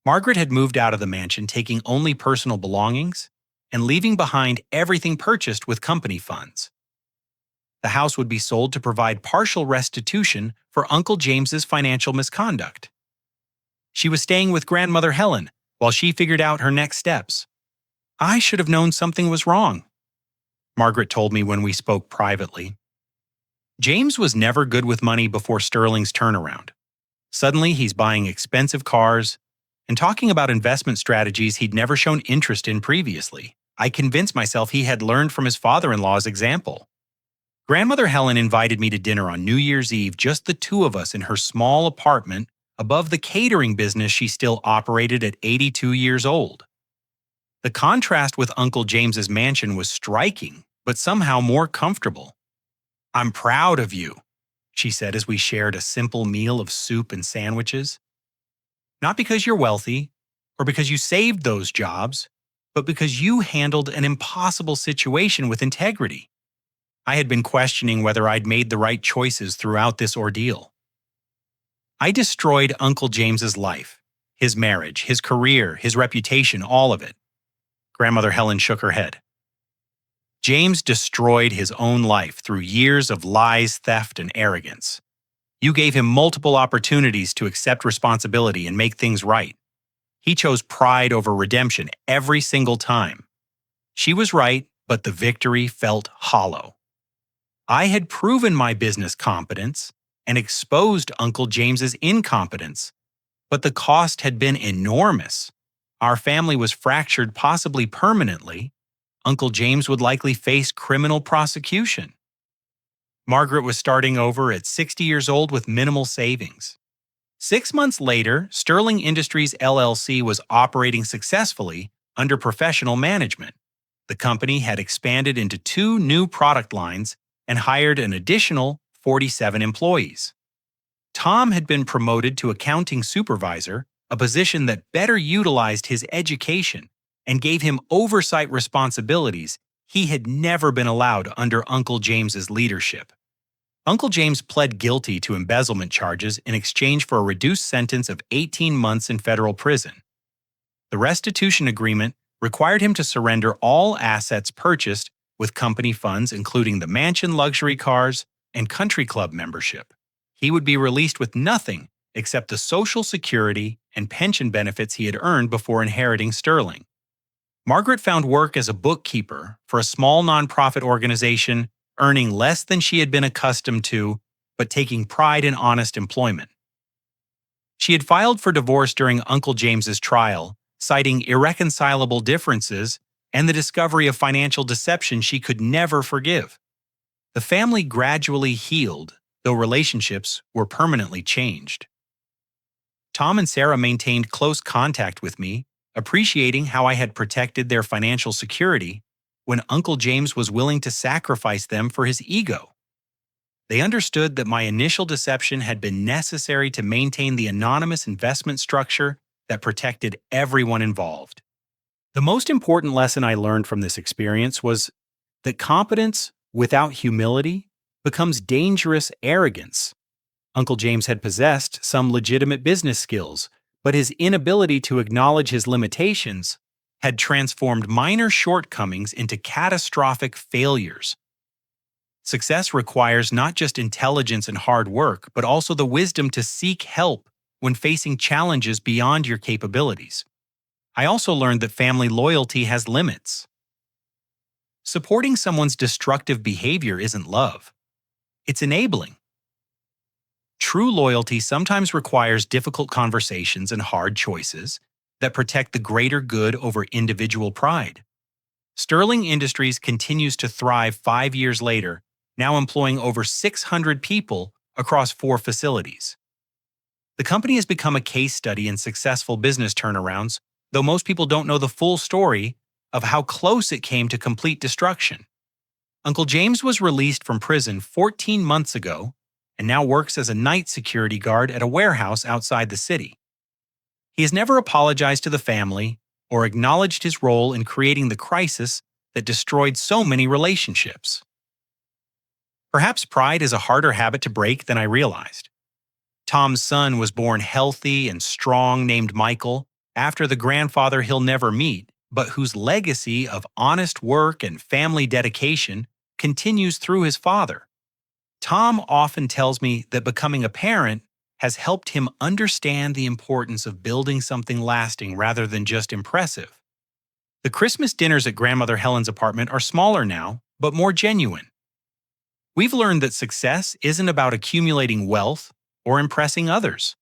A: Margaret had moved out of the mansion, taking only personal belongings and leaving behind everything purchased with company funds. The house would be sold to provide partial restitution for Uncle James's financial misconduct. She was staying with Grandmother Helen while she figured out her next steps. "I should have known something was wrong," Margaret told me when we spoke privately. James was never good with money before Sterling's turnaround. Suddenly, he's buying expensive cars and talking about investment strategies he'd never shown interest in previously. I convinced myself he had learned from his father-in-law's example. Grandmother Helen invited me to dinner on New Year's Eve, just the two of us in her small apartment above the catering business she still operated at 82 years old. The contrast with Uncle James's mansion was striking, but somehow more comfortable. I'm proud of you, she said as we shared a simple meal of soup and sandwiches. Not because you're wealthy or because you saved those jobs, but because you handled an impossible situation with integrity. I had been questioning whether I'd made the right choices throughout this ordeal. I destroyed Uncle James's life, his marriage, his career, his reputation, all of it. Grandmother Helen shook her head. James destroyed his own life through years of lies, theft, and arrogance. You gave him multiple opportunities to accept responsibility and make things right. He chose pride over redemption every single time. She was right, but the victory felt hollow. I had proven my business competence and exposed Uncle James's incompetence, but the cost had been enormous. Our family was fractured possibly permanently. Uncle James would likely face criminal prosecution. Margaret was starting over at 60 years old with minimal savings. 6 months later, Sterling Industries LLC was operating successfully under professional management. The company had expanded into 2 new product lines and hired an additional 47 employees. Tom had been promoted to accounting supervisor, a position that better utilized his education and gave him oversight responsibilities he had never been allowed under Uncle James's leadership. Uncle James pled guilty to embezzlement charges in exchange for a reduced sentence of 18 months in federal prison. The restitution agreement required him to surrender all assets purchased with company funds, including the mansion luxury cars and country club membership. He would be released with nothing except the Social Security and pension benefits he had earned before inheriting Sterling. Margaret found work as a bookkeeper for a small nonprofit organization, earning less than she had been accustomed to, but taking pride in honest employment. She had filed for divorce during Uncle James's trial, citing irreconcilable differences and the discovery of financial deception she could never forgive. The family gradually healed, though relationships were permanently changed. Tom and Sarah maintained close contact with me, appreciating how I had protected their financial security when Uncle James was willing to sacrifice them for his ego. They understood that my initial deception had been necessary to maintain the anonymous investment structure that protected everyone involved. The most important lesson I learned from this experience was that competence without humility becomes dangerous arrogance. Uncle James had possessed some legitimate business skills, but his inability to acknowledge his limitations had transformed minor shortcomings into catastrophic failures. Success requires not just intelligence and hard work, but also the wisdom to seek help when facing challenges beyond your capabilities. I also learned that family loyalty has limits. Supporting someone's destructive behavior isn't love. It's enabling. True loyalty sometimes requires difficult conversations and hard choices that protect the greater good over individual pride. Sterling Industries continues to thrive 5 years later, now employing over 600 people across 4 facilities. The company has become a case study in successful business turnarounds, though most people don't know the full story of how close it came to complete destruction. Uncle James was released from prison 14 months ago and now works as a night security guard at a warehouse outside the city. He has never apologized to the family or acknowledged his role in creating the crisis that destroyed so many relationships. Perhaps pride is a harder habit to break than I realized. Tom's son was born healthy and strong, named Michael, after the grandfather he'll never meet, but whose legacy of honest work and family dedication continues through his father. Tom often tells me that becoming a parent has helped him understand the importance of building something lasting rather than just impressive. The Christmas dinners at Grandmother Helen's apartment are smaller now, but more genuine. We've learned that success isn't about accumulating wealth or impressing others.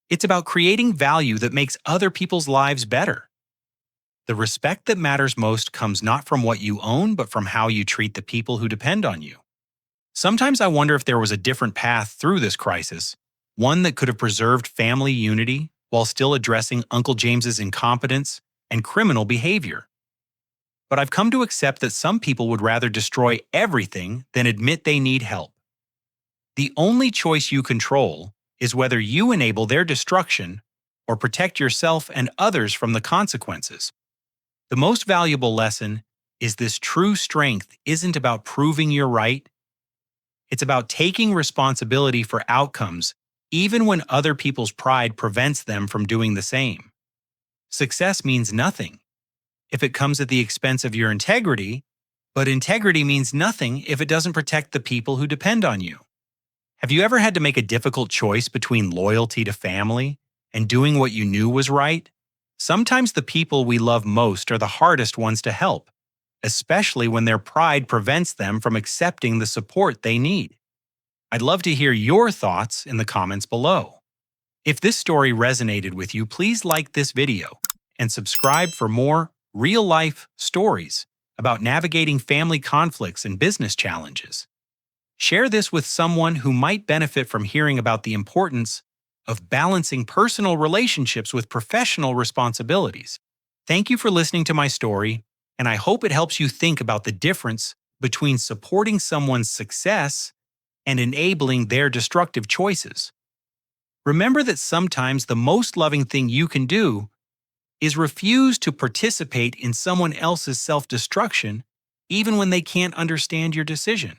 A: It's about creating value that makes other people's lives better. The respect that matters most comes not from what you own, but from how you treat the people who depend on you. Sometimes I wonder if there was a different path through this crisis, one that could have preserved family unity while still addressing Uncle James's incompetence and criminal behavior. but I've come to accept that some people would rather destroy everything than admit they need help. The only choice you control is whether you enable their destruction or protect yourself and others from the consequences. The most valuable lesson is this: true strength isn't about proving you're right. It's about taking responsibility for outcomes, even when other people's pride prevents them from doing the same. Success means nothing if it comes at the expense of your integrity, but integrity means nothing if it doesn't protect the people who depend on you. Have you ever had to make a difficult choice between loyalty to family and doing what you knew was right? Sometimes the people we love most are the hardest ones to help, especially when their pride prevents them from accepting the support they need. I'd love to hear your thoughts in the comments below. If this story resonated with you, please like this video and subscribe for more real-life stories about navigating family conflicts and business challenges. Share this with someone who might benefit from hearing about the importance of balancing personal relationships with professional responsibilities. Thank you for listening to my story, and I hope it helps you think about the difference between supporting someone's success and enabling their destructive choices. Remember that sometimes the most loving thing you can do is refuse to participate in someone else's self-destruction, even when they can't understand your decision.